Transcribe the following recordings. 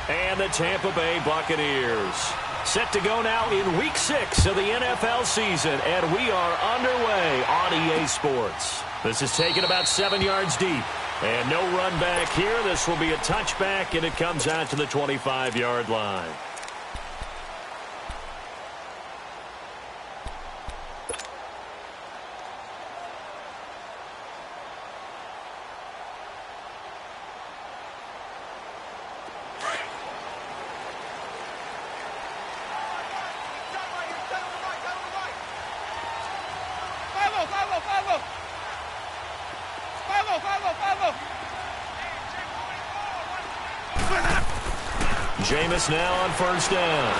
And the Tampa Bay Buccaneers set to go now in Week 6 of the NFL season, and we are underway on EA Sports. This is taken about 7 yards deep, and no run back here. This will be a touchback, and it comes out to the 25-yard line. Jameis now on first down.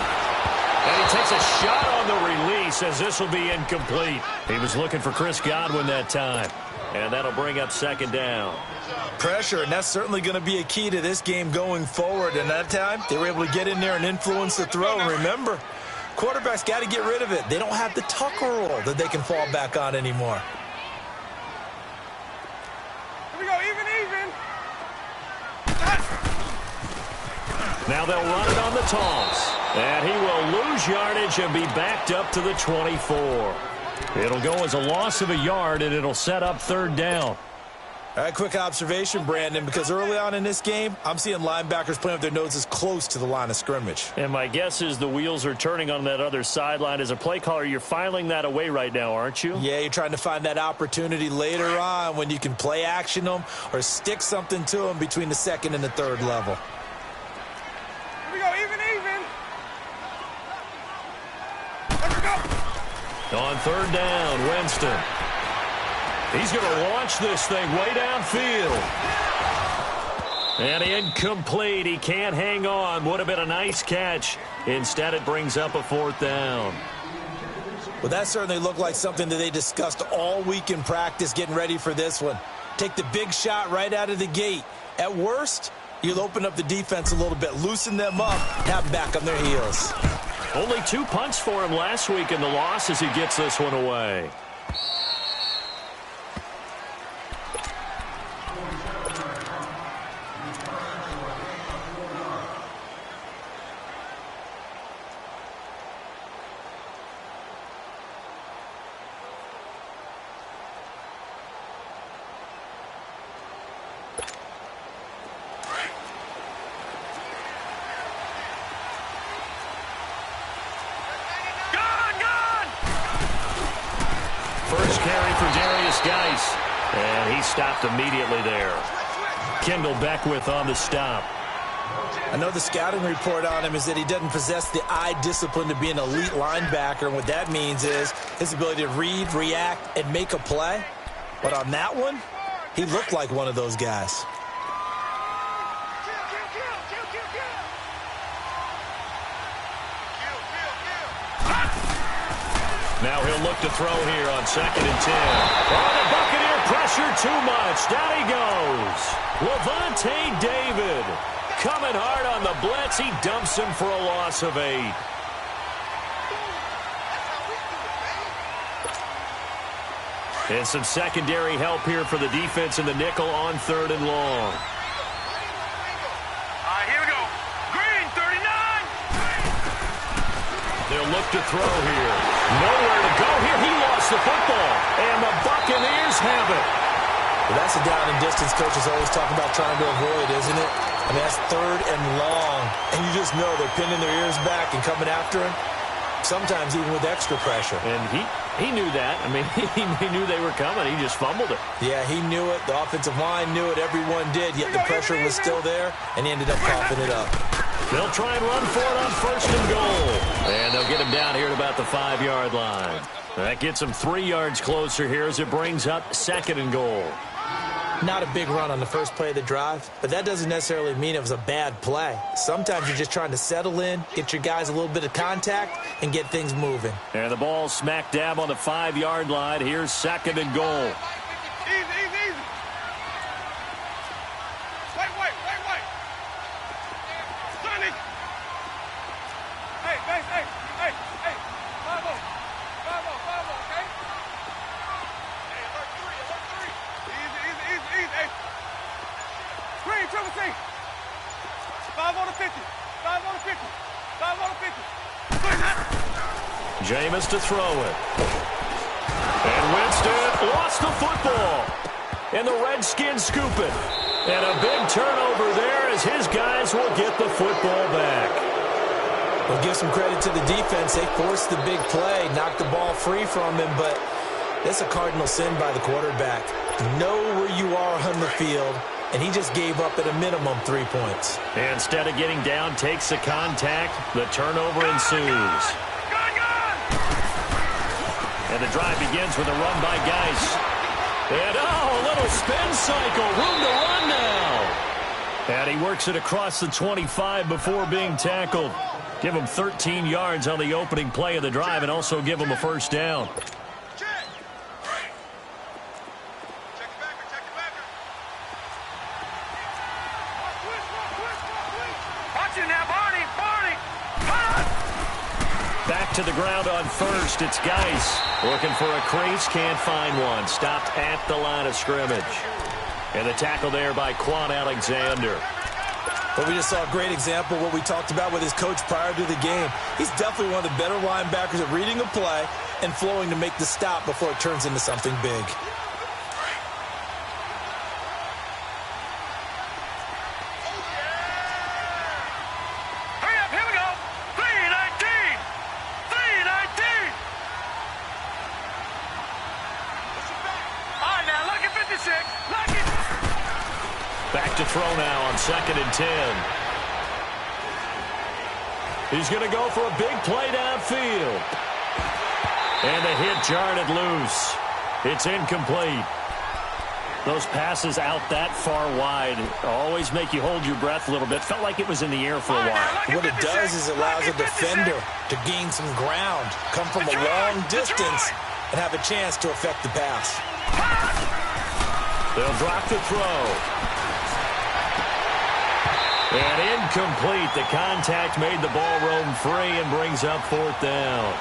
And he takes a shot on the release as this will be incomplete. He was looking for Chris Godwin that time. And that'll bring up second down. Pressure, and that's certainly going to be a key to this game going forward. And that time, they were able to get in there and influence the throw. And remember, quarterbacks got to get rid of it. They don't have the Tucker rule that they can fall back on anymore. Here we go, even. Now they'll run it on the toss. And he will lose yardage and be backed up to the 24. It'll go as a loss of a yard, and it'll set up third down. All right, quick observation, Brandon, because early on in this game, I'm seeing linebackers playing with their noses close to the line of scrimmage. And my guess is the wheels are turning on that other sideline. As a play caller, you're filing that away right now, aren't you? Yeah, you're trying to find that opportunity later on when you can play action them or stick something to them between the second and the third level. Here we go, even. Let's go. On third down, Winston. He's going to launch this thing way downfield. And incomplete. He can't hang on. Would have been a nice catch. Instead, it brings up a fourth down. Well, that certainly looked like something that they discussed all week in practice getting ready for this one. Take the big shot right out of the gate. At worst, you'll open up the defense a little bit, loosen them up, have them back on their heels. Only 2 punts for him last week in the loss as he gets this one away. And he stopped immediately there. Kendall Beckwith on the stop. I know the scouting report on him is that he doesn't possess the eye discipline to be an elite linebacker. And what that means is his ability to read, react, and make a play. But on that one, he looked like one of those guys. Now he'll look to throw here on 2nd and 10. Oh, the Buccaneer pressure too much. Down he goes. Levante David coming hard on the blitz. He dumps him for a loss of 8. And some secondary help here for the defense in the nickel on 3rd and long. Here we go. Green, 39. They'll look to throw here. Nowhere to go here. He lost the football. And the Buccaneers have it. Well, that's a down and distance coaches always talk about trying to avoid, isn't it? I mean, that's 3rd and long. And you just know they're pinning their ears back and coming after him. Sometimes even with extra pressure. And he knew that. I mean, he knew they were coming. He just fumbled it. Yeah, he knew it. The offensive line knew it. Everyone did. Yet the pressure was still there, and he ended up coughing it up. They'll try and run for it on 1st and goal. And they'll get him down here at about the 5-yard line. That gets him 3 yards closer here as it brings up 2nd and goal. Not a big run on the first play of the drive, but that doesn't necessarily mean it was a bad play. Sometimes you're just trying to settle in, get your guys a little bit of contact, and get things moving. And the ball smack dab on the 5-yard line. Here's 2nd and goal. Easy. Wait. Sonny. Hey. 5-0, okay? Hey, alert 3. Easy. Hey. Green, triple T. 5 on the 50. 5 on the 50. 5 on the 50. Jameis to throw it. And Winston lost the football. And the Redskins scoop it. And a big turnover there as his guys will get the football back. We'll give some credit to the defense. They forced the big play, knocked the ball free from him, but that's a cardinal sin by the quarterback. Know where you are on the field, and he just gave up at a minimum 3 points. And instead of getting down, takes the contact. The turnover ensues. And the drive begins with a run by Geis. And, a little spin cycle. Room to run now. And he works it across the 25 before being tackled. Give him 13 yards on the opening play of the drive and also give him a first down. Back to the ground on first. It's Geis looking for a crease. Can't find one. Stopped at the line of scrimmage. And the tackle there by Quan Alexander. But we just saw a great example of what we talked about with his coach prior to the game. He's definitely one of the better linebackers at reading a play and flowing to make the stop before it turns into something big. Back to throw now on 2nd and 10. He's going to go for a big play downfield. And the hit jarred it loose. It's incomplete. Those passes out that far wide always make you hold your breath a little bit. Felt like it was in the air for a while. What it does is it allows a defender to gain some ground, come from a long distance, and have a chance to affect the pass. They'll drop the throw. And incomplete. The contact made the ball roam free and brings up 4th down.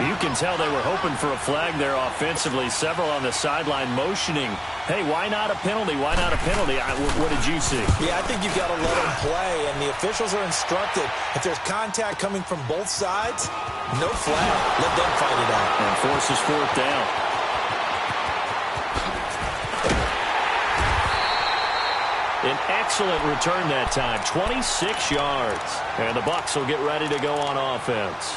You can tell they were hoping for a flag there offensively. Several on the sideline motioning. Hey, why not a penalty? Why not a penalty? What did you see? Yeah, I think you've got to let them play, and the officials are instructed. If there's contact coming from both sides, no flag. Let them fight it out. And forces 4th down. An excellent return that time, 26 yards. And the Bucs will get ready to go on offense.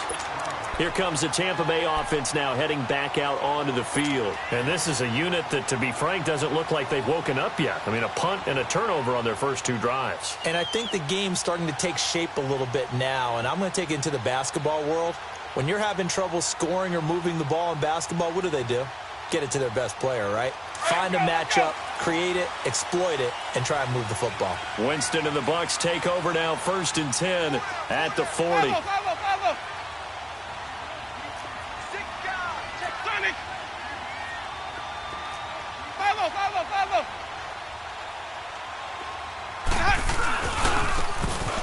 Here comes the Tampa Bay offense now heading back out onto the field. And this is a unit that, to be frank, doesn't look like they've woken up yet. I mean, a punt and a turnover on their first 2 drives. And I think the game's starting to take shape a little bit now. And I'm going to take it into the basketball world. When you're having trouble scoring or moving the ball in basketball, what do? Get it to their best player, right? Find a matchup, create it, exploit it, and try and move the football. Winston and the Bucs take over now, 1st and 10 at the 40.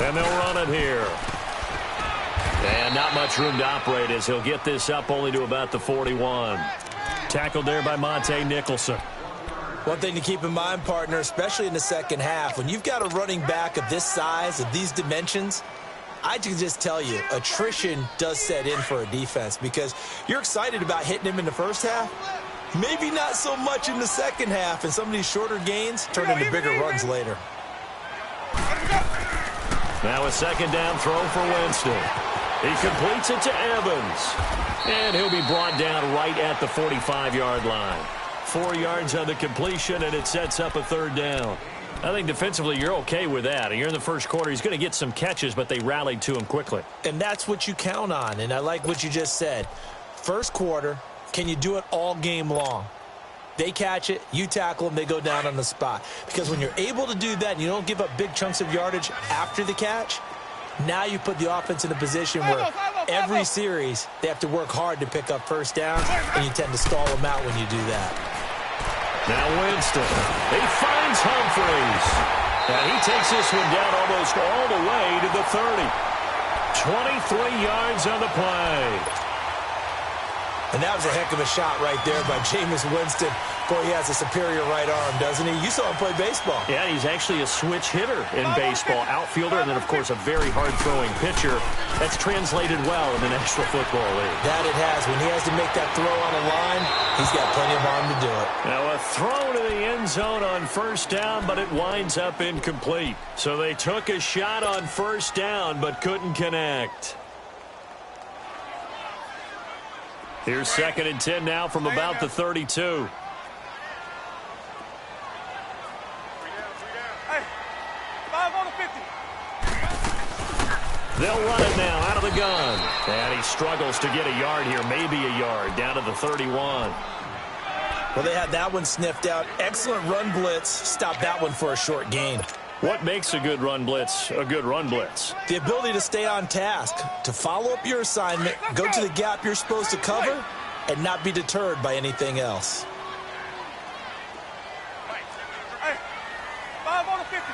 And they'll run it here. And not much room to operate as he'll get this up only to about the 41. Tackled there by Monte Nicholson. One thing to keep in mind, partner, especially in the second half, when you've got a running back of this size, of these dimensions, I can just tell you, attrition does set in for a defense because you're excited about hitting him in the first half. Maybe not so much in the second half, and some of these shorter gains turn into bigger runs later. Now a 2nd down throw for Winston. He completes it to Evans. And he'll be brought down right at the 45-yard line. 4 yards on the completion, and it sets up a 3rd down. I think defensively you're okay with that. And you're in the first quarter. He's going to get some catches, but they rallied to him quickly. And that's what you count on, and I like what you just said. First quarter, can you do it all game long? They catch it, you tackle them, they go down on the spot. Because when you're able to do that and you don't give up big chunks of yardage after the catch, now you put the offense in a position where every series they have to work hard to pick up first downs, and you tend to stall them out when you do that. Now Winston. He finds Humphreys. And he takes this one down almost all the way to the 30. 23 yards on the play. And that was a heck of a shot right there by Jameis Winston. Boy, he has a superior right arm, doesn't he? You saw him play baseball. Yeah, he's actually a switch hitter in baseball, outfielder, and then, of course, a very hard-throwing pitcher. That's translated well in the National Football League. That it has. When he has to make that throw on a line, he's got plenty of arm to do it. Now, a throw to the end zone on first down, but it winds up incomplete. So they took a shot on first down, but couldn't connect. Here's 2nd and 10 now from about the 32. They'll run it now out of the gun. And he struggles to get a yard here, maybe a yard, down to the 31. Well, they had that one sniffed out. Excellent run blitz. Stop that one for a short gain. What makes a good run blitz a good run blitz? The ability to stay on task, to follow up your assignment, go to the gap you're supposed to cover, and not be deterred by anything else. Hey, 5 on the 50.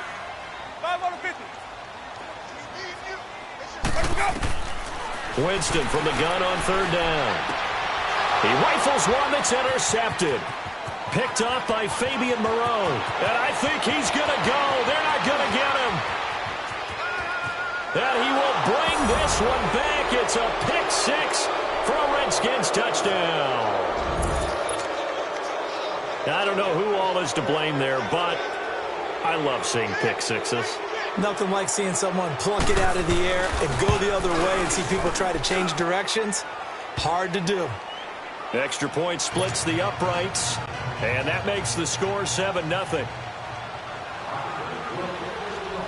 5 on the 50. Let's go. Winston from the gun on 3rd down. He rifles one that's intercepted. Picked up by Fabian Moreau. And I think he's going to go. They're not going to get him. And he will bring this one back. It's a pick 6 for a Redskins touchdown. I don't know who all is to blame there, but I love seeing pick sixes. Nothing like seeing someone pluck it out of the air and go the other way and see people try to change directions. Hard to do. Extra point splits the uprights, and that makes the score 7-0.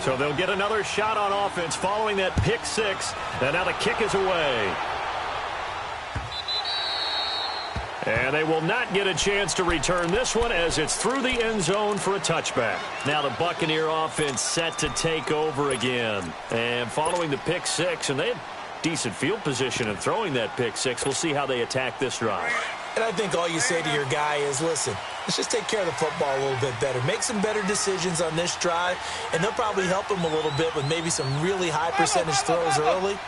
So they'll get another shot on offense following that pick 6, and now the kick is away. And they will not get a chance to return this one as it's through the end zone for a touchback. Now the Buccaneer offense set to take over again. And following the pick 6, and they had decent field position in throwing that pick 6. We'll see how they attack this drive. And I think all you say to your guy is, listen, let's just take care of the football a little bit better. Make some better decisions on this drive, and they'll probably help him a little bit with maybe some really high percentage throws early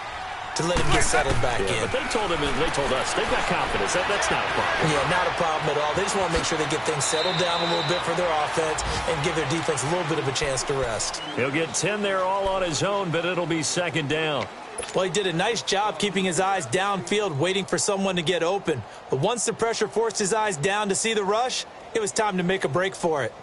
to let him get settled back in. But they told us, they've got confidence. That's not a problem. Yeah, not a problem at all. They just want to make sure they get things settled down a little bit for their offense and give their defense a little bit of a chance to rest. He'll get 10 there all on his own, but it'll be 2nd down. Well, he did a nice job keeping his eyes downfield, waiting for someone to get open. But once the pressure forced his eyes down to see the rush, it was time to make a break for it.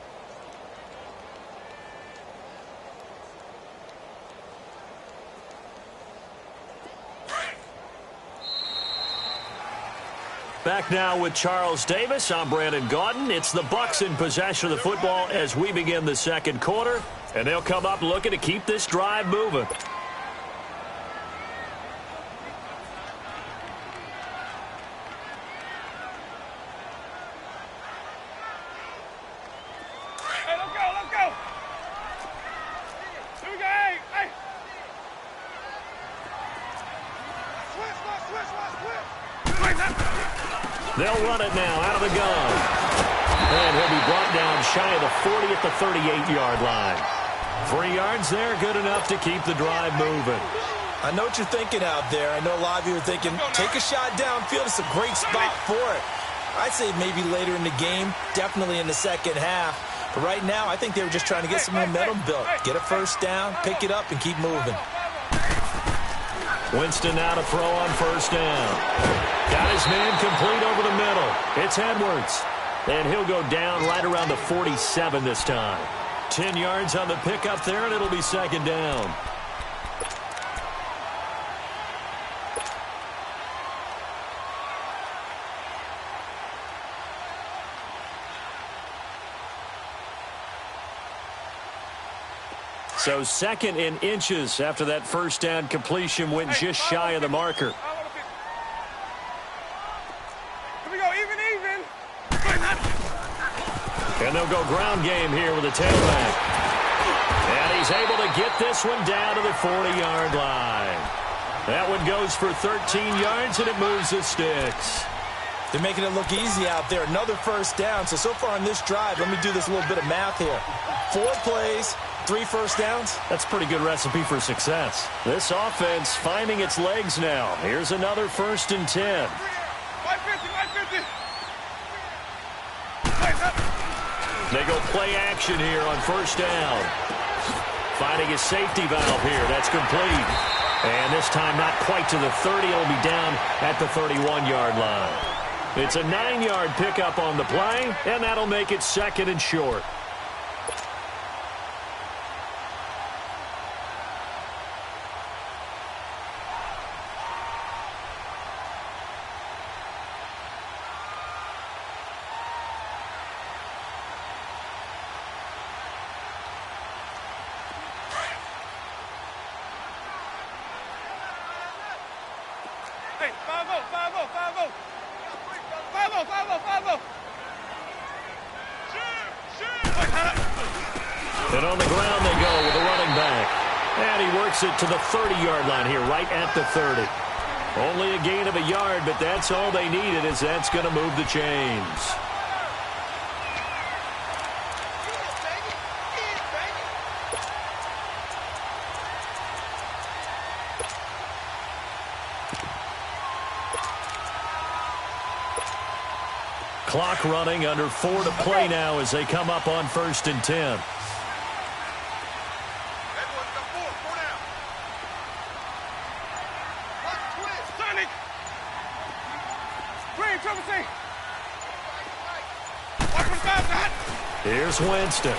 Back now with Charles Davis. I'm Brandon Gaudin. It's the Bucs in possession of the football as we begin the 2nd quarter. And they'll come up looking to keep this drive moving. Hey, let's go, let's go. Here we go, hey. Switch. They'll run it now out of the gun. And he'll be brought down shy of the 40 at the 38-yard line. 3 yards there, good enough to keep the drive moving. I know what you're thinking out there. I know a lot of you are thinking, take a shot downfield. It's a great spot for it. I'd say maybe later in the game, definitely in the second half. But right now, I think they were just trying to get some momentum built. Get a first down, pick it up, and keep moving. Winston now to throw on first down. Got his man complete over the middle. It's Edwards. And he'll go down right around the 47 this time. 10 yards on the pickup there, and it'll be 2nd down. So 2nd in inches after that first down completion went just shy of the marker. Here we go, even. And they'll go ground game here with a tailback. And he's able to get this one down to the 40-yard line. That one goes for 13 yards, and it moves the sticks. They're making it look easy out there. Another first down. So far on this drive, let me do this little bit of math here. 4 plays, 3 first downs. That's a pretty good recipe for success. This offense finding its legs now. Here's another 1st and 10. 550. They go play action here on first down. Finding a safety valve here. That's complete. And this time not quite to the 30. It'll be down at the 31-yard line. It's a 9-yard pickup on the play, and that'll make it second and short. Hey, 5-0, 5-0, 5-0. 5-0, 5-0, 5-0. And on the ground they go with a running back. And he works it to the 30-yard line here, right at the 30. Only a gain of a yard, but that's all they needed, as that's going to move the chains. Clock running, under 4 to play now as they come up on 1st and 10. Here's Winston.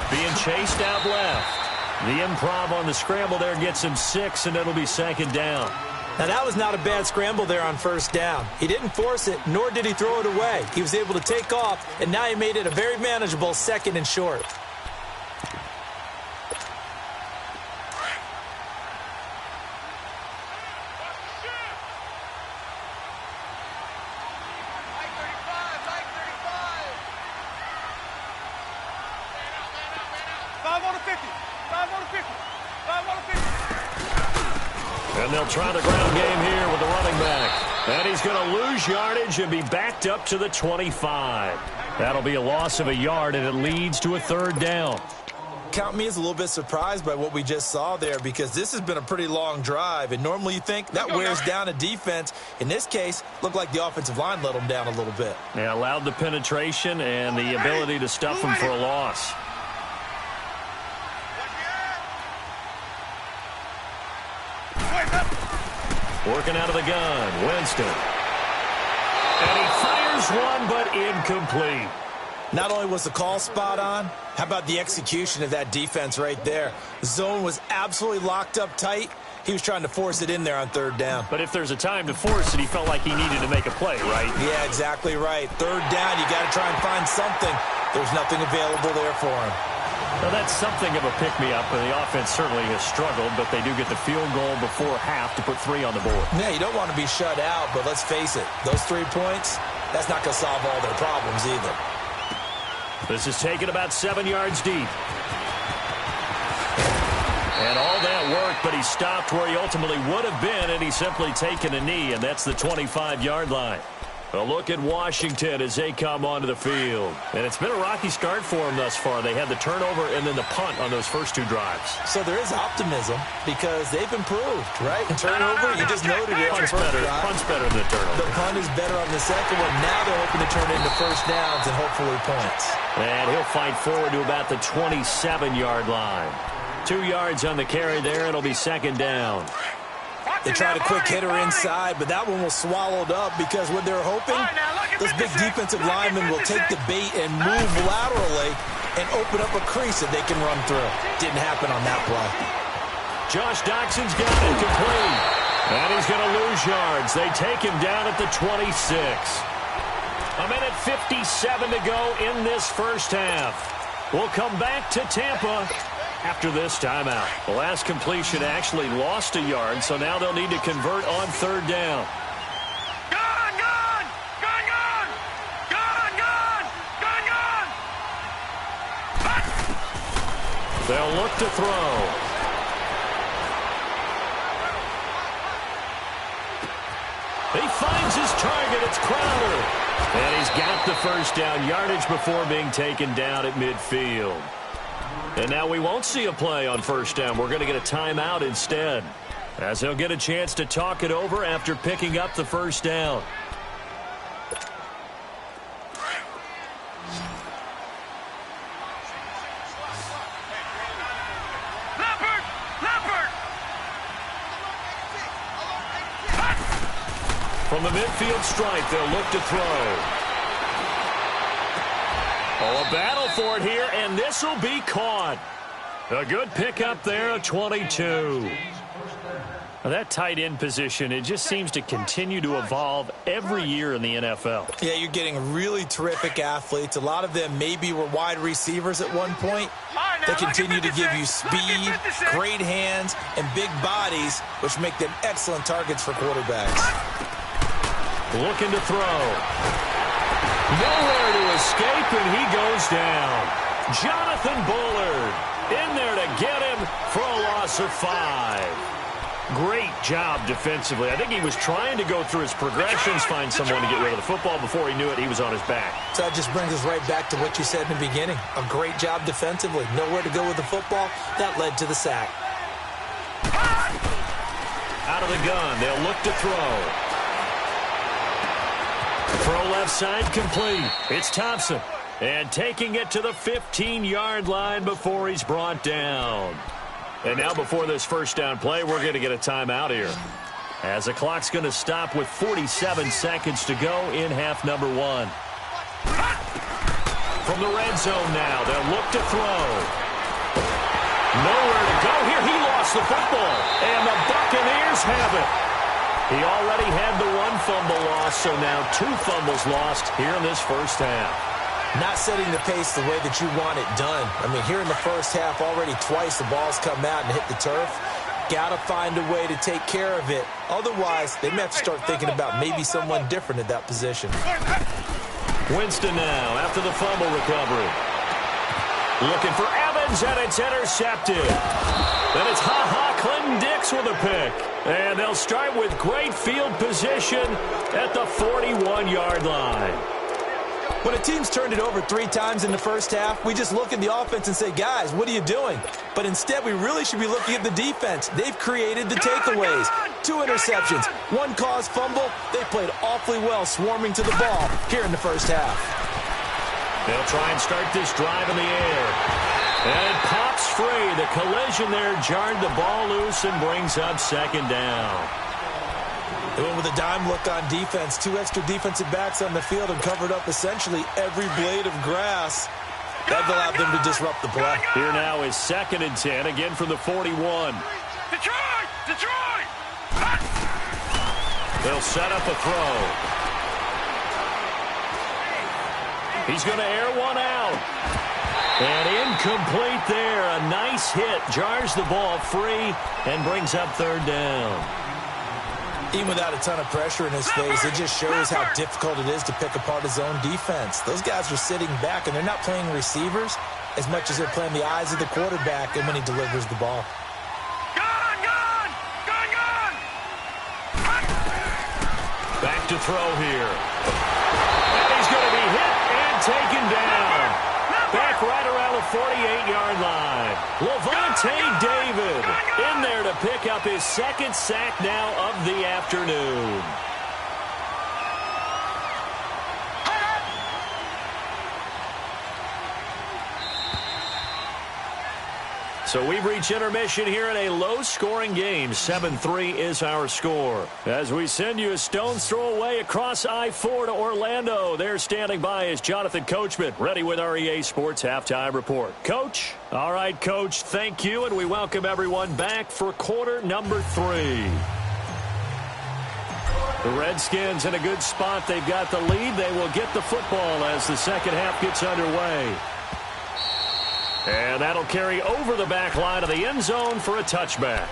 Being chased out left. The improv on the scramble there gets him 6, and it'll be 2nd down. Now, that was not a bad scramble there on 1st down. He didn't force it, nor did he throw it away. He was able to take off, and now he made it a very manageable 2nd and short. And they'll try the ground game here with the running back. And he's going to lose yardage and be backed up to the 25. That'll be a loss of a yard, and it leads to a 3rd down. Count me as a little bit surprised by what we just saw there, because this has been a pretty long drive, and normally you think that wears down a defense. In this case, looked like the offensive line let them down a little bit. Yeah, allowed the penetration and the ability to stuff them for a loss. Working out of the gun, Winston. And he fires one, but incomplete. Not only was the call spot on, how about the execution of that defense right there? The zone was absolutely locked up tight. He was trying to force it in there on 3rd down. But if there's a time to force it, he felt like he needed to make a play, right? Yeah, exactly right. 3rd down, you got to try and find something. There's nothing available there for him. Well, that's something of a pick-me-up, and the offense certainly has struggled, but they do get the field goal before half to put 3 on the board. Yeah, you don't want to be shut out, but let's face it, those 3 points, that's not going to solve all their problems either. This is taken about 7 yards deep. And all that work, but he stopped where he ultimately would have been, and he's simply taken a knee, and that's the 25-yard line. A look at Washington as they come onto the field. And it's been a rocky start for them thus far. They had the turnover and then the punt on those first 2 drives. So there is optimism because they've improved, right? Turnover, you just noted it on the first drive. Punt's better than the turnover. The punt is better on the second one. Now they're hoping to turn it into 1st downs and hopefully points. And he'll fight forward to about the 27-yard line. 2 yards on the carry there. It'll be 2nd down. They tried a quick hitter inside, but that one was swallowed up because what they're hoping, this big defensive lineman will take the bait and move laterally and open up a crease that they can run through. Didn't happen on that play. Josh Doxson's got it complete. And he's going to lose yards. They take him down at the 26. A minute 57 to go in this first half. We'll come back to Tampa after this timeout. The last completion actually lost a yard, so now they'll need to convert on 3rd down. Gun! Gun! Gun! Gun! Gun! Gun! Gun! Gun! They'll look to throw. He finds his target. It's Crowder. And he's got the 1st down yardage before being taken down at midfield. And now we won't see a play on 1st down. We're going to get a timeout instead, as they'll get a chance to talk it over after picking up the 1st down. From the midfield stripe, they'll look to throw. Oh, a battle for it here, and this will be caught. A good pickup there, a 22. Now, that tight end position, it just seems to continue to evolve every year in the NFL. Yeah, you're getting really terrific athletes. A lot of them maybe were wide receivers at one point. They continue to give you speed, great hands, and big bodies, which make them excellent targets for quarterbacks. Looking to throw. Nowhere to escape, and he goes down. Jonathan Bullard in there to get him for a loss of 5. Great job defensively. I think he was trying to go through his progressions, find someone to get rid of the football. Before he knew it, he was on his back. So that just brings us right back to what you said in the beginning. A great job defensively. Nowhere to go with the football. That led to the sack. Out of the gun, they'll look to throw. Throw left side complete. It's Thompson. And taking it to the 15-yard line before he's brought down. And now before this first down play, we're going to get a timeout here, as the clock's going to stop with 47 seconds to go in half number 1. From the red zone now, they'll look to throw. Nowhere to go here. He lost the football, and the Buccaneers have it. He already had the 1 fumble loss, so now 2 fumbles lost here in this first half. Not setting the pace the way that you want it done. I mean, here in the first half, already twice the ball's come out and hit the turf. Got to find a way to take care of it. Otherwise, they may have to start thinking about maybe someone different at that position. Winston now after the fumble recovery. Looking for Evans, and it's intercepted. Then it's Clinton Dix with a pick. And they'll start with great field position at the 41-yard line. When a team's turned it over 3 times in the first half, we just look at the offense and say, guys, what are you doing? But instead, we really should be looking at the defense. They've created the takeaways. 2 interceptions, 1 caused fumble. They played awfully well swarming to the ball here in the first half. They'll try and start this drive in the air. And it pops free. The collision there jarred the ball loose and brings up second down. They went with a dime look on defense. 2 extra defensive backs on the field and covered up essentially every blade of grass. That allowed them to disrupt the play. Here now is 2nd and 10, again from the 41. Detroit! Detroit! They'll set up a throw. He's going to air one out. And incomplete there. A nice hit. Jars the ball free and brings up 3rd down. Even without a ton of pressure in his face, it just shows how difficult it is to pick apart his own defense. Those guys are sitting back, and they're not playing receivers as much as they're playing the eyes of the quarterback and when he delivers the ball. Gone! Gone! Gone! Gone! Back to throw here. And he's going to be hit and taken down. Back right around the 48-yard line. Levante David in there to pick up his 2nd sack now of the afternoon. So we've reached intermission here in a low-scoring game. 7-3 is our score. As we send you a stone's throw away across I-4 to Orlando. There standing by is Jonathan Coachman, ready with our EA Sports Halftime Report. Coach? All right, Coach, thank you, and we welcome everyone back for quarter number 3. The Redskins in a good spot. They've got the lead. They will get the football as the second half gets underway. And that'll carry over the back line of the end zone for a touchback.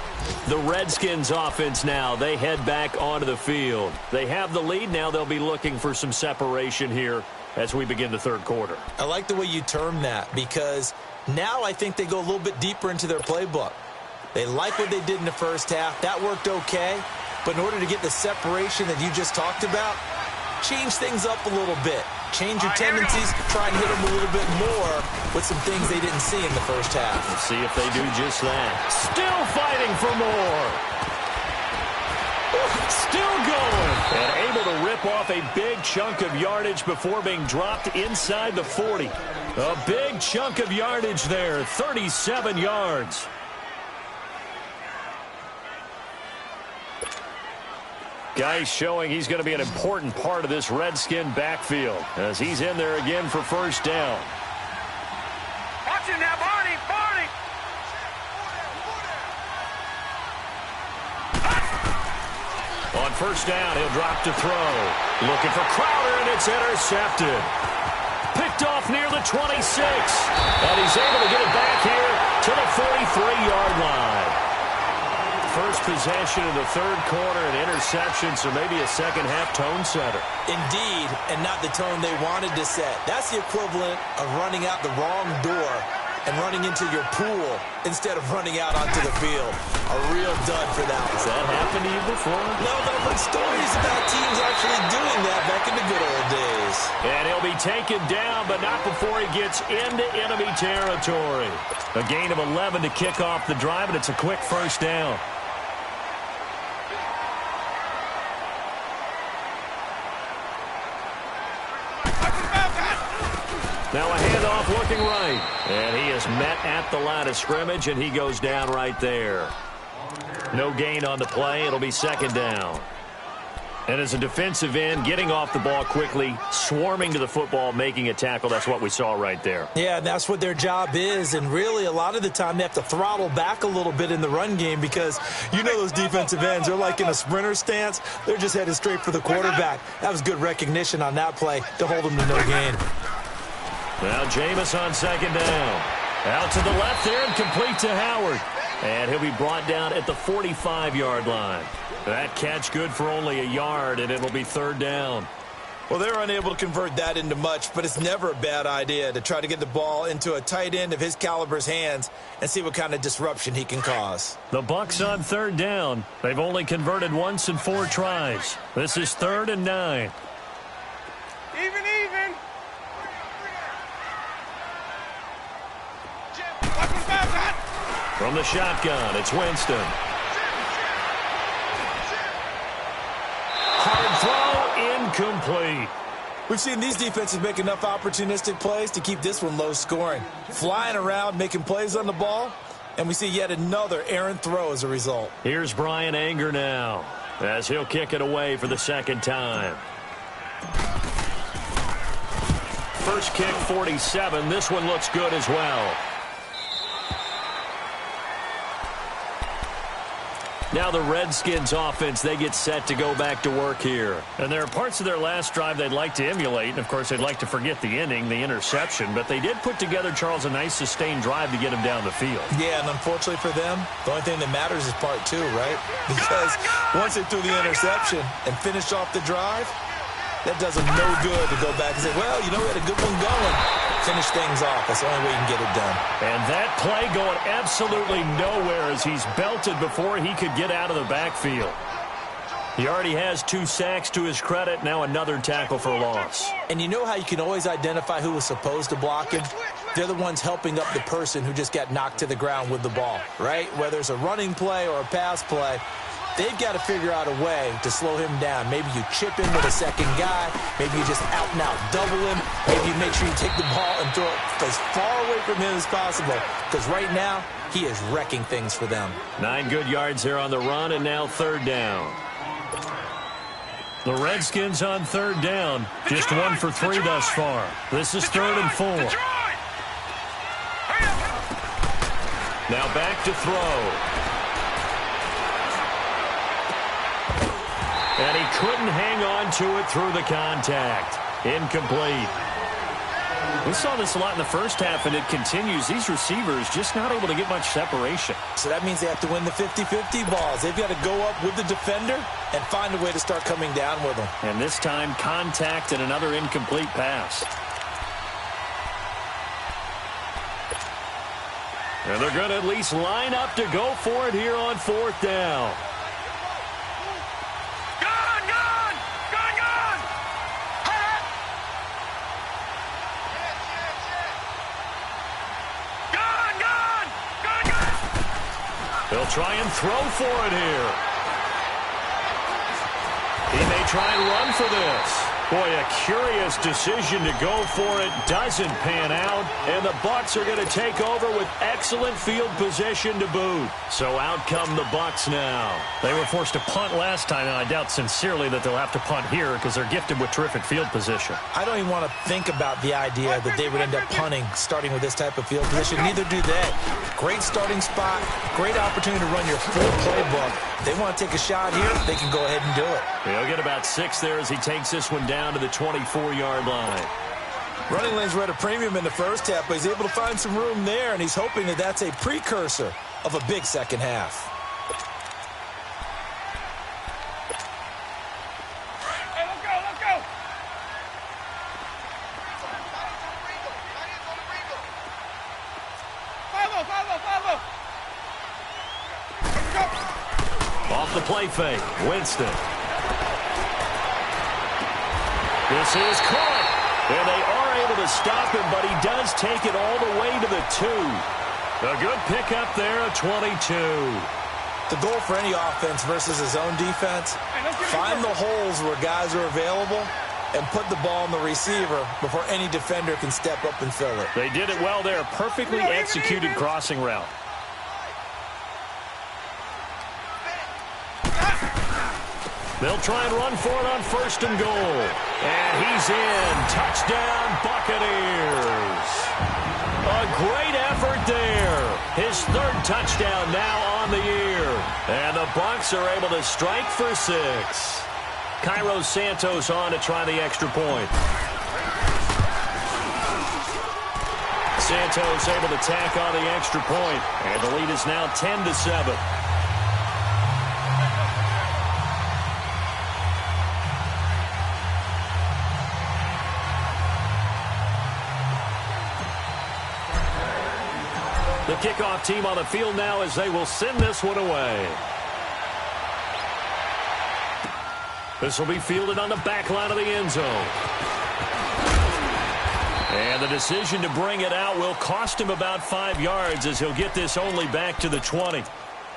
The Redskins offense now, they head back onto the field. They have the lead. Now they'll be looking for some separation here as we begin the 3rd quarter. I like the way you term that, because now I think they go a little bit deeper into their playbook. They like what they did in the first half. That worked okay. But in order to get the separation that you just talked about, change things up a little bit. Change your tendencies, try and hit them a little bit more with some things they didn't see in the first half. Let's see if they do just that. Still fighting for more. Still going. And able to rip off a big chunk of yardage before being dropped inside the 40. A big chunk of yardage there, 37 yards. Guy showing he's going to be an important part of this Redskin backfield as he's in there again for first down. Watch him now, Barney! Barney! On first down, he'll drop to throw. Looking for Crowder, and it's intercepted. Picked off near the 26. And he's able to get it back here to the 43-yard line. First possession of the third quarter, an interception, so maybe a second-half tone setter. Indeed, and not the tone they wanted to set. That's the equivalent of running out the wrong door and running into your pool instead of running out onto the field. A real dud for that one. Has that happened to you before? No, but I've heard stories about teams actually doing that back in the good old days. And he'll be taken down, but not before he gets into enemy territory. A gain of 11 to kick off the drive, and it's a quick first down. Now a handoff looking right. And he is met at the line of scrimmage, and he goes down right there. No gain on the play. It'll be second down. And as a defensive end, getting off the ball quickly, swarming to the football, making a tackle, that's what we saw right there. Yeah, and that's what their job is. And really, a lot of the time, they have to throttle back a little bit in the run game because you know those defensive ends, they're like in a sprinter stance. They're just headed straight for the quarterback. That was good recognition on that play to hold them to no gain. Now Jameis on second down. Out to the left there and complete to Howard. And he'll be brought down at the 45-yard line. That catch good for only a yard, and it'll be third down. Well, they're unable to convert that into much, but it's never a bad idea to try to get the ball into a tight end of his caliber's hands and see what kind of disruption he can cause. The Bucs on third down. They've only converted once in 4 tries. This is 3rd and 9. Even. From the shotgun, it's Winston. Hard throw, incomplete. We've seen these defenses make enough opportunistic plays to keep this one low scoring. Flying around, making plays on the ball, and we see yet another errant throw as a result. Here's Brian Anger now, as he'll kick it away for the second time. First kick, 47. This one looks good as well. Now the Redskins offense, they get set to go back to work here. And there are parts of their last drive they'd like to emulate. And, of course, they'd like to forget the inning, the interception. But they did put together, Charles, a nice sustained drive to get him down the field. Yeah, and unfortunately for them, the only thing that matters is part 2, right? Because once they threw the interception and finished off the drive, that does them no good to go back and say, well, you know, we had a good one going. Finish things off. That's the only way you can get it done. And that play going absolutely nowhere as he's belted before he could get out of the backfield. He already has 2 sacks to his credit. Now another tackle for loss. And you know how you can always identify who was supposed to block him? They're the ones helping up the person who just got knocked to the ground with the ball, right? Whether it's a running play or a pass play, they've got to figure out a way to slow him down. Maybe you chip him with a second guy. Maybe you just out and out double him. Maybe you make sure you take the ball and throw it as far away from him as possible. Because right now, he is wrecking things for them. 9 good yards here on the run, and now third down. The Redskins on third down. Just 1 for 3 thus far. This is 3rd and 4. Now back to throw. And he couldn't hang on to it through the contact. Incomplete. We saw this a lot in the first half, and it continues. These receivers just not able to get much separation. So that means they have to win the 50-50 balls. They've got to go up with the defender and find a way to start coming down with them. And this time, contact and another incomplete pass. And they're going to at least line up to go for it here on 4th down. They'll try and throw for it here. He may try and run for this. Boy, a curious decision to go for it. Doesn't pan out. And the Bucs are going to take over with excellent field position to boot. So out come the Bucs now. They were forced to punt last time, and I doubt sincerely that they'll have to punt here because they're gifted with terrific field position. I don't even want to think about the idea that they would end up punting starting with this type of field position. Neither do they. Great starting spot. Great opportunity to run your full playbook. They want to take a shot here, they can go ahead and do it. He'll get about 6 there as he takes this one down to the 24-yard line. Running lanes were at a premium in the first half, but he's able to find some room there, and he's hoping that that's a precursor of a big second half. Hey, let's go, let's go. Follow. Off the play fake, Winston. This is caught, and they are able to stop him, but he does take it all the way to the 2. A good pickup there, a 22. The goal for any offense versus his own defense, find the holes where guys are available and put the ball on the receiver before any defender can step up and fill it. They did it well there. Perfectly executed crossing route. They'll try and run for it on 1st and goal. And he's in. Touchdown, Buccaneers. A great effort there. His 3rd touchdown now on the year. And the Bucs are able to strike for 6. Cairo Santos on to try the extra point. Santos able to tack on the extra point. And the lead is now 10-7. The kickoff team on the field now as they will send this one away. This will be fielded on the back line of the end zone. And the decision to bring it out will cost him about 5 yards as he'll get this only back to the 20.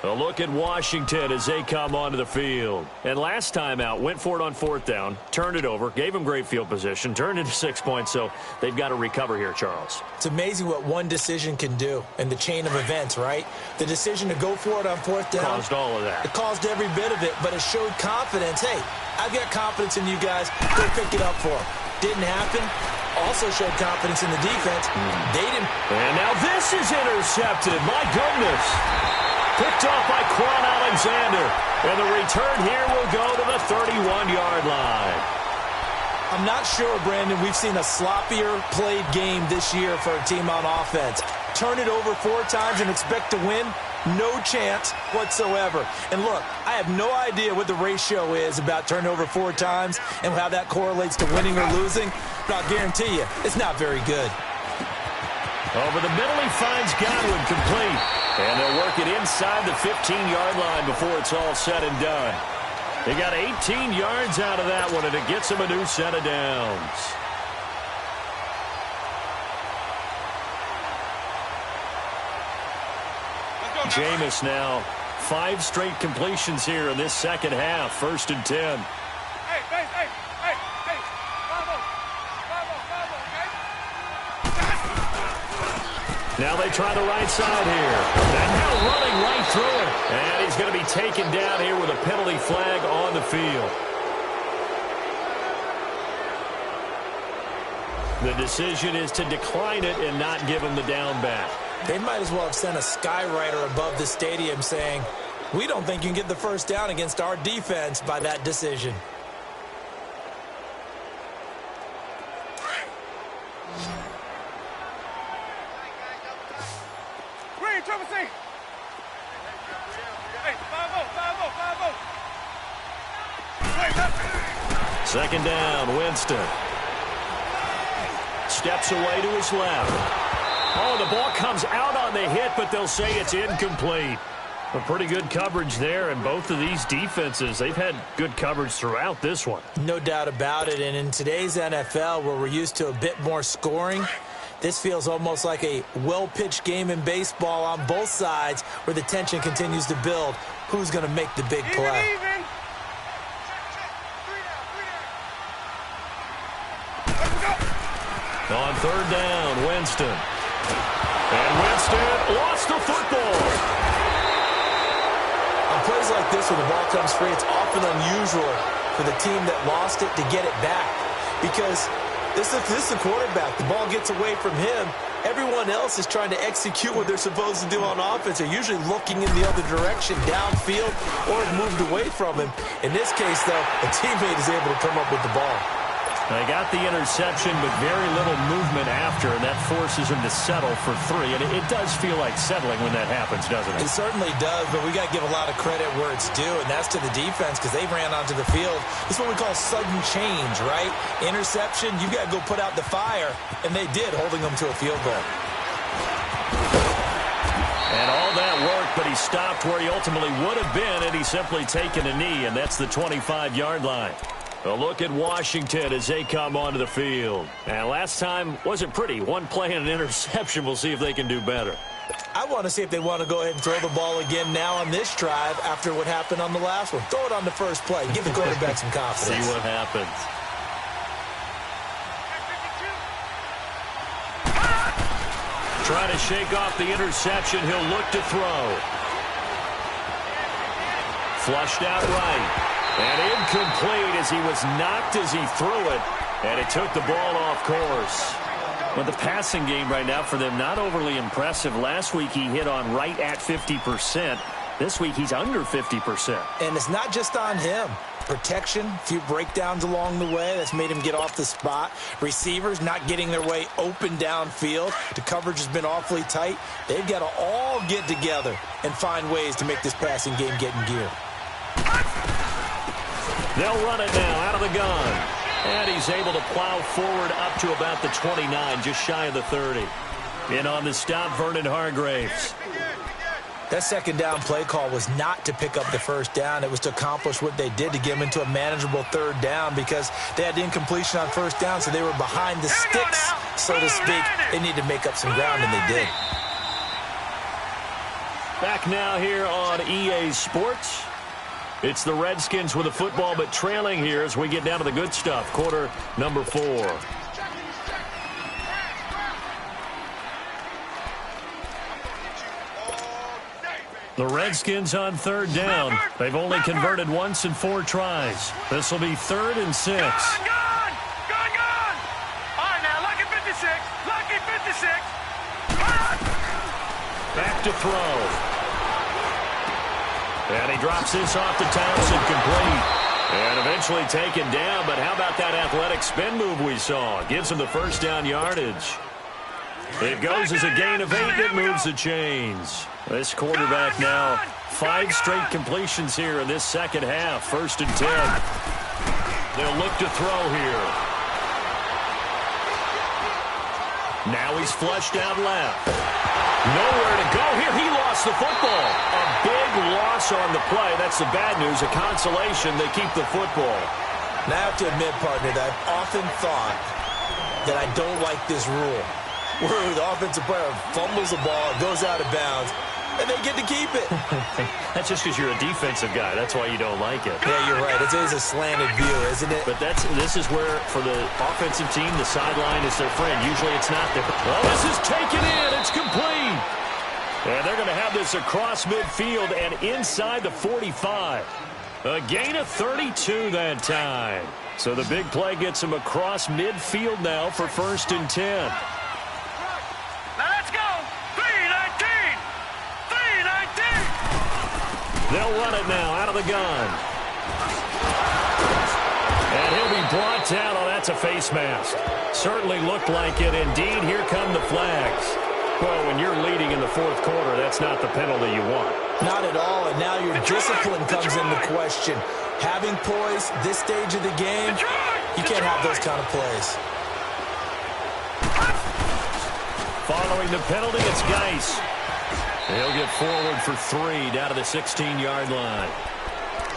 A look at Washington as they come onto the field. And last time out, went for it on 4th down, turned it over, gave him great field position, turned it to 6 points, so they've got to recover here, Charles. It's amazing what one decision can do in the chain of events, right? The decision to go for it on 4th down. Caused all of that. It caused every bit of it, but it showed confidence. Hey, I've got confidence in you guys. Go pick it up for them. Didn't happen. Also showed confidence in the defense. They didn't. And now this is intercepted. My goodness. Picked off by Quan Alexander. And the return here will go to the 31-yard line. I'm not sure, Brandon, we've seen a sloppier played game this year for a team on offense. Turn it over 4 times and expect to win? No chance whatsoever. And look, I have no idea what the ratio is about turning over 4 times and how that correlates to winning or losing, but I'll guarantee you, it's not very good. Over the middle, he finds Godwin complete. And they'll work it inside the 15-yard line before it's all said and done. They got 18 yards out of that one, and it gets them a new set of downs. Jameis now, 5 straight completions here in this second half. 1st and 10. Hey. Now they try the right side here. And now running right through it. And he's going to be taken down here with a penalty flag on the field. The decision is to decline it and not give him the down back. They might as well have sent a skywriter above the stadium saying, we don't think you can get the 1st down against our defense by that decision. Green, Trevor C. Hey, 5-0. 2nd down, Winston. Steps away to his left. Oh, the ball comes out on the hit, but they'll say it's incomplete. A pretty good coverage there, and both of these defenses, they've had good coverage throughout this one. No doubt about it, and in today's NFL, where we're used to a bit more scoring, this feels almost like a well-pitched game in baseball on both sides where the tension continues to build. Who's going to make the big play? Even. On third down, Winston. And Winston lost the football. On plays like this where the ball comes free, it's often unusual for the team that lost it to get it back. Because this is the quarterback. The ball gets away from him. Everyone else is trying to execute what they're supposed to do on offense. They're usually looking in the other direction, downfield, or have moved away from him. In this case, though, a teammate is able to come up with the ball. They got the interception, but very little movement after, and that forces him to settle for 3. And it does feel like settling when that happens, doesn't it? It certainly does, but we got to give a lot of credit where it's due, and that's to the defense because they ran onto the field. This is what we call sudden change, right? Interception, you got to go put out the fire, and they did, holding them to a field goal. And all that work, but he stopped where he ultimately would have been, and he's simply taken a knee, and that's the 25-yard line. A look at Washington as they come onto the field. And last time wasn't pretty. One play and an interception. We'll see if they can do better. I want to see if they want to go ahead and throw the ball again now on this drive after what happened on the last one. Throw it on the first play. Give the quarterback some confidence. See what happens. Trying to shake off the interception. He'll look to throw. Flushed out right. And incomplete as he was knocked as he threw it. And it took the ball off course. Well, the passing game right now for them, not overly impressive. Last week he hit on right at 50%. This week he's under 50%. And it's not just on him. Protection, a few breakdowns along the way. That's made him get off the spot. Receivers not getting their way open downfield. The coverage has been awfully tight. They've got to all get together and find ways to make this passing game get in gear. They'll run it now out of the gun. And he's able to plow forward up to about the 29, just shy of the 30. In on the stop, Vernon Hargraves. That second down play call was not to pick up the first down. It was to accomplish what they did to get them into a manageable third down because they had incompletion on first down, so they were behind the sticks, so to speak. They need to make up some ground, and they did. Back now here on EA Sports. It's the Redskins with the football, but trailing here as we get down to the good stuff. Quarter number 4. The Redskins on third down. They've only converted once in 4 tries. This will be 3rd and 6. Gone! All right, now, lucky 56. Lucky 56. Back to throw. And he drops this off to Townsend, complete. And eventually taken down, but how about that athletic spin move we saw? Gives him the first down yardage. It goes as a gain of 8. It moves the chains. This quarterback now, 5 straight completions here in this second half. 1st and 10. They'll look to throw here. Now he's flushed out left. Nowhere to go here. He lost the football. A big loss on the play. That's the bad news. A consolation. They keep the football. Now I have to admit, partner, that I've often thought that I don't like this rule. Where the offensive player fumbles the ball, it goes out of bounds, and they get to keep it. That's just because you're a defensive guy. That's why you don't like it. Yeah, you're right. It is a slanted view, isn't it? But this is where, for the offensive team, the sideline is their friend. Usually it's not their friend. Well, this is taken in. It's complete. And they're going to have this across midfield and inside the 45. A gain of 32 that time. So the big play gets them across midfield now for 1st and 10. They'll run it now out of the gun. And he'll be brought down. Oh, that's a face mask. Certainly looked like it. Indeed, here come the flags. Well, when you're leading in the 4th quarter, that's not the penalty you want. Not at all, and now your discipline comes into question. Having poise this stage of the game, you can't have those kind of plays. Following the penalty, it's Geis. He'll get forward for 3 down to the 16-yard line.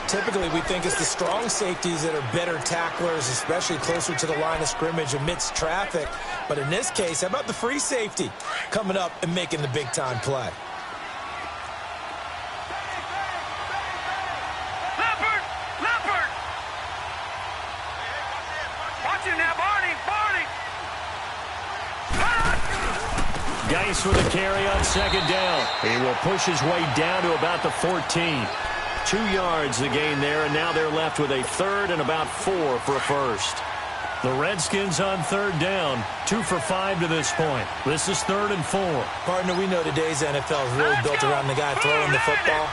Typically, we think it's the strong safeties that are better tacklers, especially closer to the line of scrimmage amidst traffic. But in this case, how about the free safety coming up and making the big-time play? Watch him now, Barney! Chase with a carry on second down. He will push his way down to about the 14. 2 yards the gain there, and now they're left with a third and about 4 for a first. The Redskins on third down, 2 for 5 to this point. This is 3rd and 4. Partner, we know today's NFL is really built around the guy throwing the football.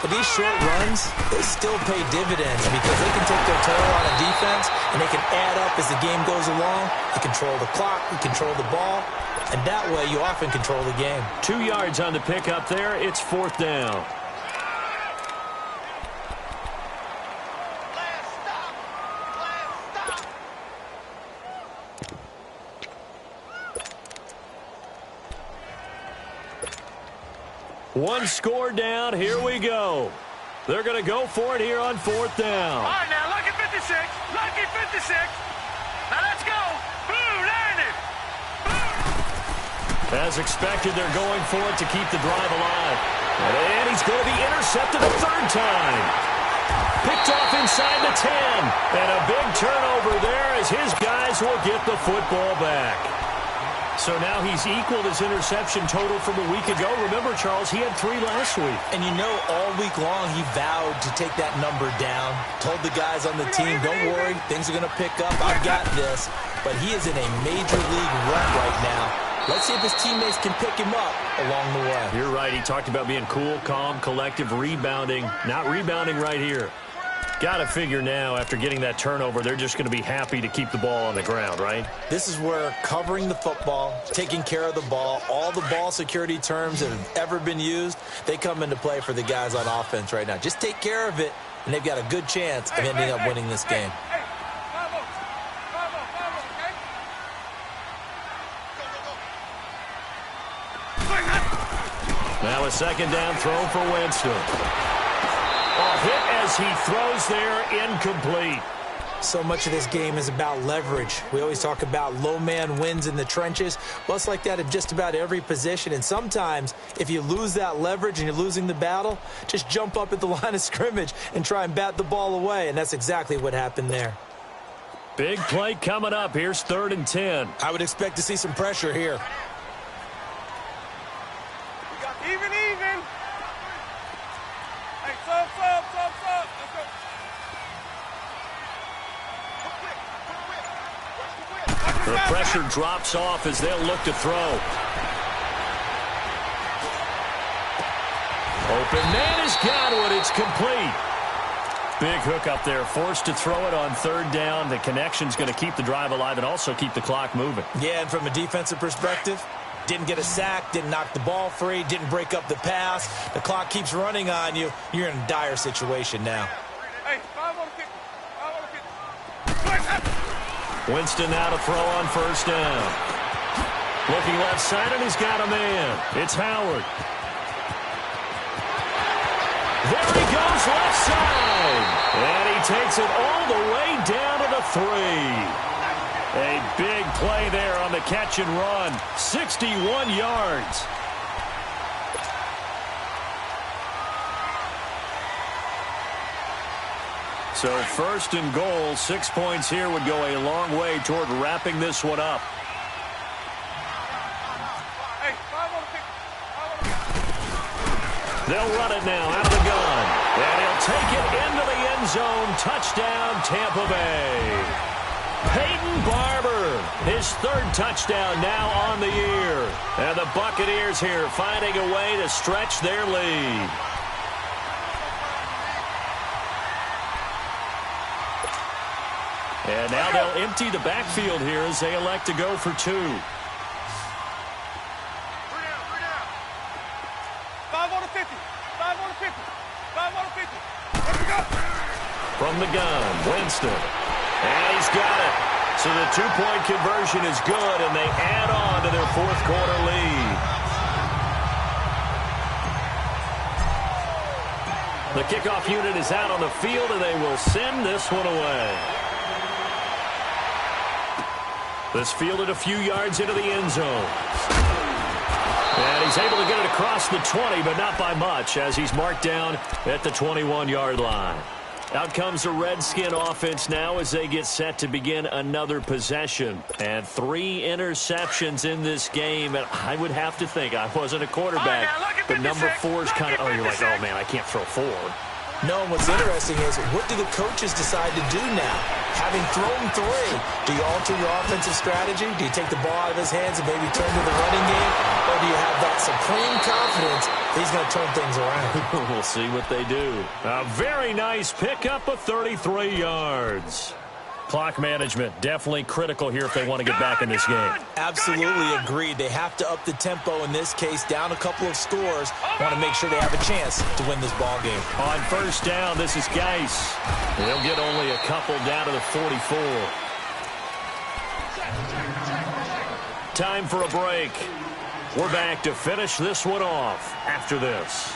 But these short runs, they still pay dividends because they can take their toll on a defense and they can add up as the game goes along. You control the clock, you control the ball, and that way you often control the game. 2 yards on the pickup there. It's 4th down. One score down. Here we go. They're going to go for it here on 4th down. All right, now, lucky 56. Lucky 56. Now, let's go. Boom, land it. As expected, they're going for it to keep the drive alive. And he's going to be intercepted a 3rd time. Picked off inside the 10. And a big turnover there as his guys will get the football back. So now he's equaled his interception total from a week ago. Remember, Charles, he had 3 last week. And you know, all week long he vowed to take that number down. Told the guys on the team, don't worry, things are going to pick up. I've got this. But he is in a major league run right now. Let's see if his teammates can pick him up along the way. You're right. He talked about being cool, calm, collective, rebounding. Not rebounding right here. Got to figure now, after getting that turnover, they're just going to be happy to keep the ball on the ground, right? This is where covering the football, taking care of the ball, all the ball security terms that have ever been used, they come into play for the guys on offense right now. Just take care of it, and they've got a good chance of ending up winning this game. Now a 2nd down throw for Winston. A hit as he throws there, incomplete. So much of this game is about leverage. We always talk about low man wins in the trenches. Well, it's like that in just about every position. And sometimes, if you lose that leverage and you're losing the battle, just jump up at the line of scrimmage and try and bat the ball away. And that's exactly what happened there. Big play coming up. Here's 3rd and 10. I would expect to see some pressure here. Even. Hey, sub. Let's go. The pressure drops off as they'll look to throw. Open man has got one. It's complete. Big hook up there. Forced to throw it on 3rd down. The connection's going to keep the drive alive and also keep the clock moving. Yeah, and from a defensive perspective, didn't get a sack, didn't knock the ball free, didn't break up the pass. The clock keeps running on you. You're in a dire situation now. Hey, 5 on the 50. Winston now to throw on 1st down. Looking left side, and he's got a man. It's Howard. There he goes left side. And he takes it all the way down to the 3. A big play there on the catch and run. 61 yards. So 1st and goal, 6 points here would go a long way toward wrapping this one up. Hey, 5 on the 50. They'll run it now out of the gun. And he'll take it into the end zone. Touchdown, Tampa Bay. Peyton Barber, his 3rd touchdown now on the year. And the Buccaneers here finding a way to stretch their lead. And now they'll empty the backfield here as they elect to go for 2. 3 down. 5 on the 50. 5 on the 50. 5 on the 50. Let's go. From the gun, Winston. And he's got it. So the 2-point conversion is good, and they add on to their 4th quarter lead. The kickoff unit is out on the field, and they will send this one away. This fielded a few yards into the end zone. And he's able to get it across the 20, but not by much, as he's marked down at the 21-yard line. Out comes the Redskin offense now as they get set to begin another possession. And 3 interceptions in this game. And I would have to think, I wasn't a quarterback, but number 4 is kind of, you're like, oh, man, I can't throw 4. No, and what's interesting is, what do the coaches decide to do now? Having thrown 3, do you alter your offensive strategy? Do you take the ball out of his hands and maybe turn to the running game? Or do you have that supreme confidence that he's going to turn things around? We'll see what they do. A very nice pickup of 33 yards. Clock management, definitely critical here if they want to get back in this game. Absolutely agreed. They have to up the tempo in this case, down a couple of scores. Want to make sure they have a chance to win this ball game. On first down, this is Geis. They'll get only a couple down to the 44. Time for a break. We're back to finish this one off after this.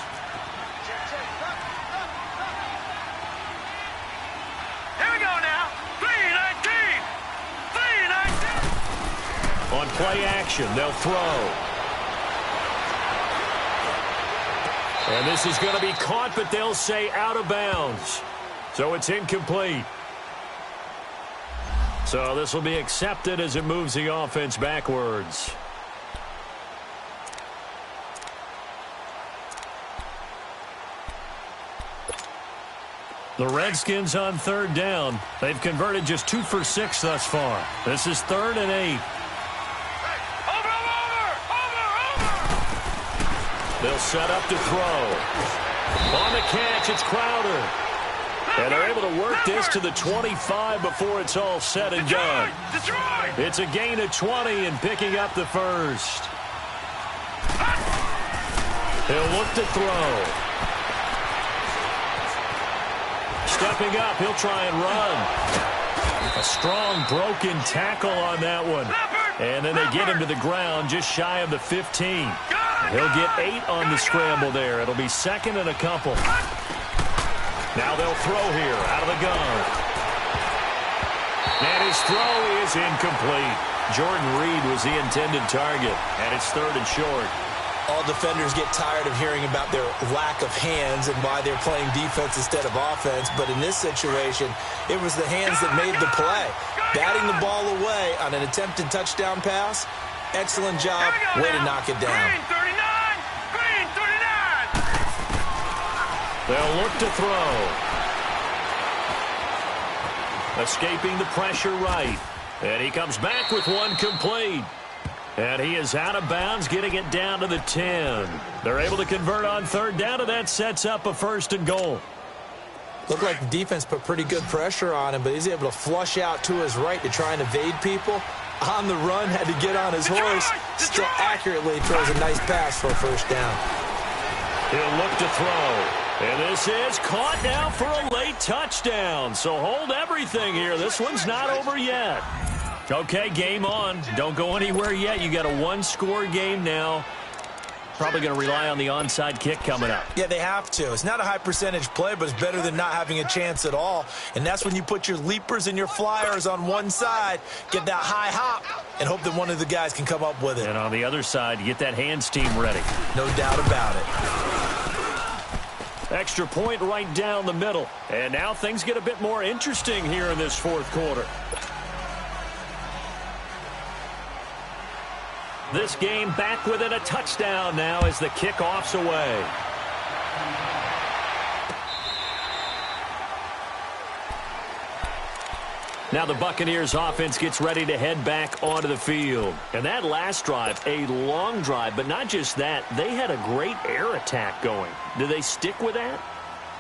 On play action, they'll throw. And this is going to be caught, but they'll say out of bounds. So it's incomplete. So this will be accepted as it moves the offense backwards. The Redskins on third down. They've converted just 2 for 6 thus far. This is 3rd and 8. They'll set up to throw. On the catch, it's Crowder. And they're able to work this to the 25 before it's all said and done. It's a gain of 20 and picking up the first. He'll look to throw. Stepping up, he'll try and run. A strong broken tackle on that one. And then they get him to the ground just shy of the 15. He'll get 8 on the scramble there. It'll be 2nd and a couple. Now they'll throw here out of the gun. And his throw is incomplete. Jordan Reed was the intended target, and it's 3rd and short. All defenders get tired of hearing about their lack of hands and why they're playing defense instead of offense. But in this situation, it was the hands that made the play. Batting the ball away on an attempted touchdown pass. Excellent job. Way to knock it down. Green 39. They'll look to throw. Escaping the pressure right. And he comes back with one complete. And he is out of bounds, getting it down to the 10. They're able to convert on third down, and that sets up a 1st and goal. Looked like the defense put pretty good pressure on him, but he's able to flush out to his right to try and evade people. On the run, had to get on his horse. Still accurately throws a nice pass for a 1st down. He'll look to throw. And this is caught now for a late touchdown. So hold everything here. This one's not over yet. Okay, game on. Don't go anywhere yet. You got a 1-score game now. Probably going to rely on the onside kick coming up. Yeah, they have to. It's not a high percentage play, but it's better than not having a chance at all. And that's when you put your leapers and your flyers on one side, get that high hop, and hope that one of the guys can come up with it. And on the other side, you get that hands team ready. No doubt about it. Extra point right down the middle. And now things get a bit more interesting here in this 4th quarter. This game back within a touchdown now as the kickoff's away. Now the Buccaneers offense gets ready to head back onto the field. And that last drive, a long drive, but not just that, they had a great air attack going. Do they stick with that?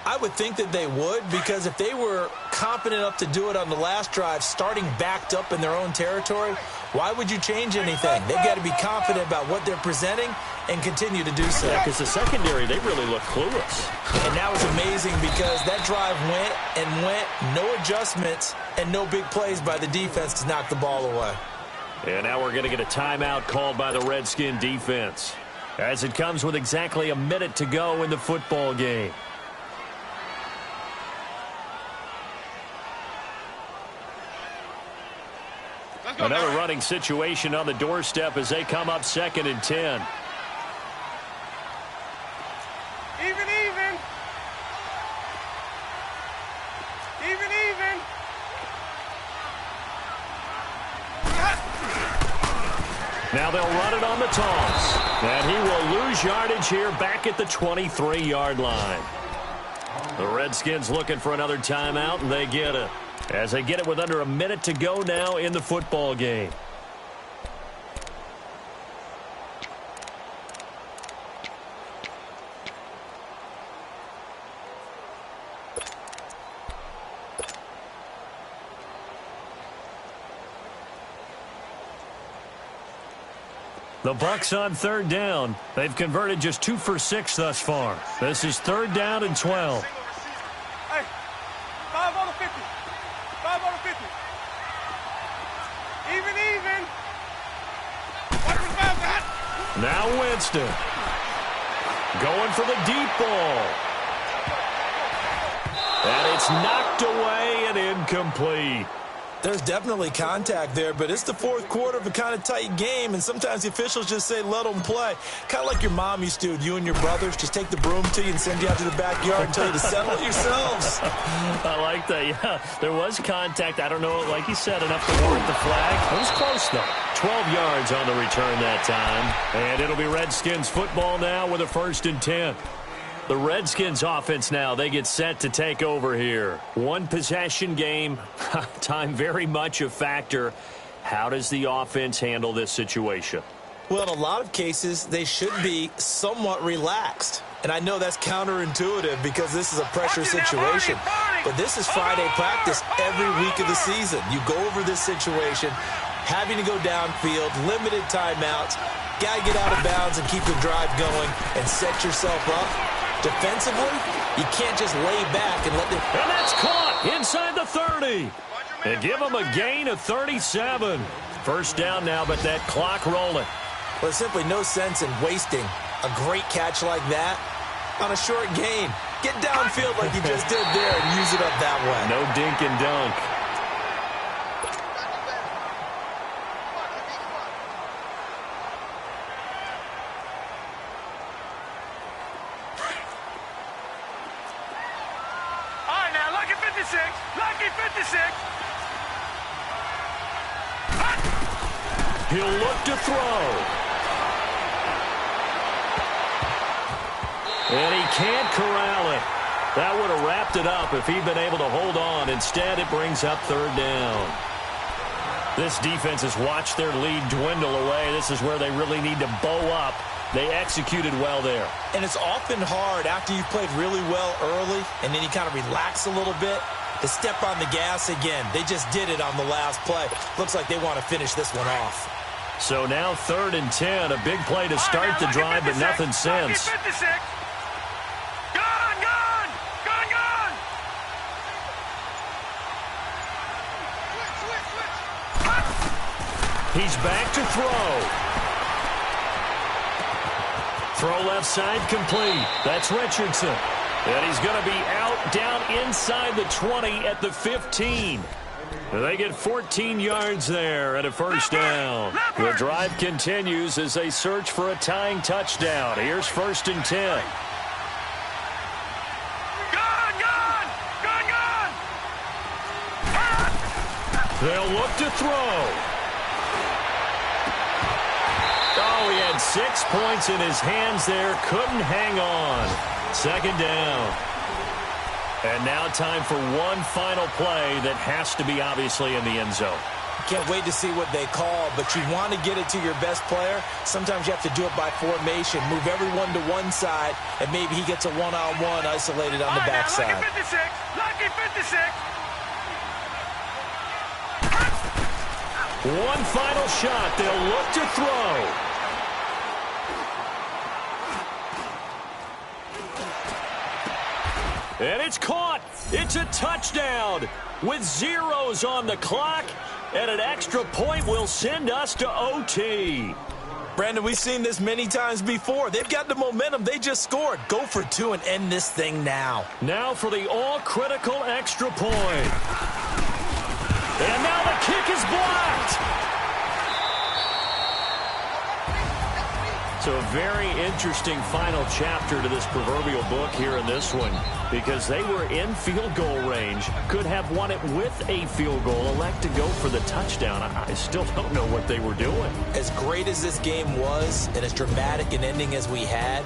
I would think that they would, because if they were competent enough to do it on the last drive, starting backed up in their own territory, why would you change anything? They've got to be confident about what they're presenting and continue to do so. Yeah, because the secondary, they really look clueless. And that was amazing because that drive went, no adjustments, and no big plays by the defense to knock the ball away. And now we're going to get a timeout called by the Redskin defense, as it comes with exactly a minute to go in the football game. Another running situation on the doorstep as they come up 2nd and 10. Even. Now they'll run it on the toss. And he will lose yardage here back at the 23-yard line. The Redskins looking for another timeout, and they get it. As they get it with under a minute to go now in the football game. The Bucs on third down. They've converted just 2 for 6 thus far. This is third down and 12. Hey, 5 on the 50. 5 on the 50. Even. Watch the 5 back. Now Winston. Going for the deep ball. And it's knocked away and incomplete. There's definitely contact there, but it's the fourth quarter of a kind of tight game, and sometimes the officials just say, let them play. Kind of like your mom used to with you and your brothers. Just take the broom to you and send you out to the backyard and tell you to settle it yourselves. I like that, yeah. There was contact. I don't know, like you said, enough to warrant the flag. It was close, though. 12 yards on the return that time. And it'll be Redskins football now with a 1st and 10. The Redskins offense now, they get set to take over here. One possession game, time very much a factor. How does the offense handle this situation? Well, in a lot of cases, they should be somewhat relaxed. And I know that's counterintuitive because this is a pressure situation. But this is Friday practice every week of the season. You go over this situation, having to go downfield, limited timeouts, got to get out of bounds and keep the drive going and set yourself up. Defensively, you can't just lay back and let them... And that's caught inside the 30. And give them a gain of 37. First down now, but that clock rolling. Well, there's simply no sense in wasting a great catch like that on a short gain. Get downfield like you just did there and use it up that way. No dink and dunk. Lucky 56. He'll look to throw. And he can't corral it. That would have wrapped it up if he'd been able to hold on. Instead, it brings up third down. This defense has watched their lead dwindle away. This is where they really need to bow up. They executed well there. And it's often hard after you've played really well early and then you kind of relax a little bit to step on the gas again. They just did it on the last play. Looks like they want to finish this one off. So now 3rd and 10. A big play to start the drive, but nothing since. He's back to throw. Throw left side complete. That's Richardson. And he's going to be out down inside the 20 at the 15. They get 14 yards there and a first down. The drive continues as they search for a tying touchdown. Here's 1st and 10. They'll look to throw. Oh, he had 6 points in his hands there. Couldn't hang on. 2nd down. And now time for one final play that has to be obviously in the end zone. Can't wait to see what they call, but you want to get it to your best player. Sometimes you have to do it by formation. Move everyone to one side, and maybe he gets a one-on-one isolated on the backside. Lucky 56. One final shot. They'll look to throw. And it's caught. It's a touchdown with zeros on the clock. And an extra point will send us to OT. Brandon, we've seen this many times before. They've got the momentum. They just scored. Go for 2 and end this thing now. Now for the all-critical extra point. And now the kick is blocked. So a very interesting final chapter to this proverbial book here in this one, because they were in field goal range, could have won it with a field goal, elect to go for the touchdown. I still don't know what they were doing. As great as this game was and as dramatic an ending as we had,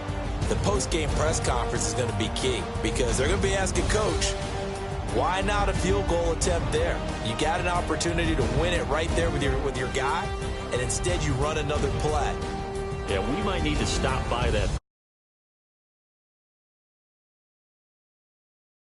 the post-game press conference is going to be key, because they're going to be asking Coach, why not a field goal attempt there? You got an opportunity to win it right there with your guy, and instead you run another play. Yeah, we might need to stop by that